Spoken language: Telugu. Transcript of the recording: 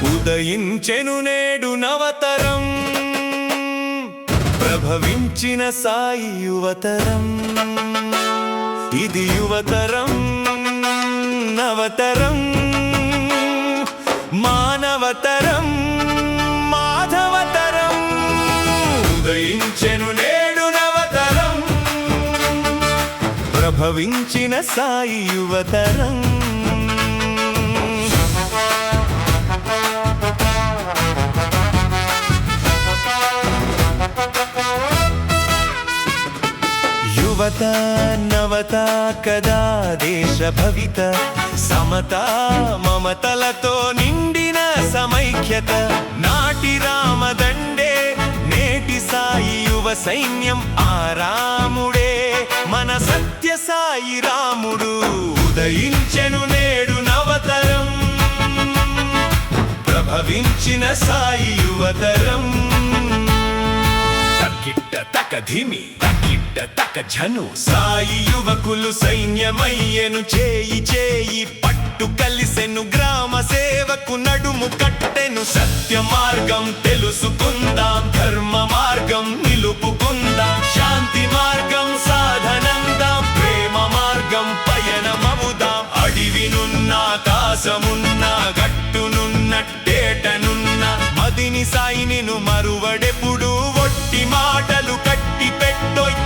ఉదయించెను నేడు నవతరం, ప్రభవించిన సాయి యువతరం. ఇది యువతరం, నవతరం, మానవతరం, మాధవతరం. ఉదయించెను నేడు నవతరం, ప్రభవించిన సాయి యువతరం. యువత నవత కదా దేశ భవిత, సమత మమతలతో నిండిన సమైక్యత. నాటి రామదండే నేటి సాయి యువ సైన్యం, ఆ రాముడే మన సత్య సాయి రాముడు. ఉదయించెను నేడు నవతరం, ప్రభవించిన సాయి యువతరం. తక్కిట్ట తక ధిమి, తక్కిట్ట తక ఝను, సాయి యువకులు సైన్యమయ్యెను. చేయి చేయి పట్టు కలిసెను, గ్రామ సేవకు నడుము కట్టెను. సత్య మార్గం తెలుసుకుందాం, ధర్మ మార్గం నిలుపుకుందాం. శాంతి మార్గం సాధనందాం, ప్రేమ మార్గం పయనమవుదాం. అడివినున్న ఆకాశమున్న, గట్టునున్నట్టేటనున్న, మదిని సాయినిను మరువడెప్పుడు. ఒట్టి మాటలు కట్టి పెట్టోయ్,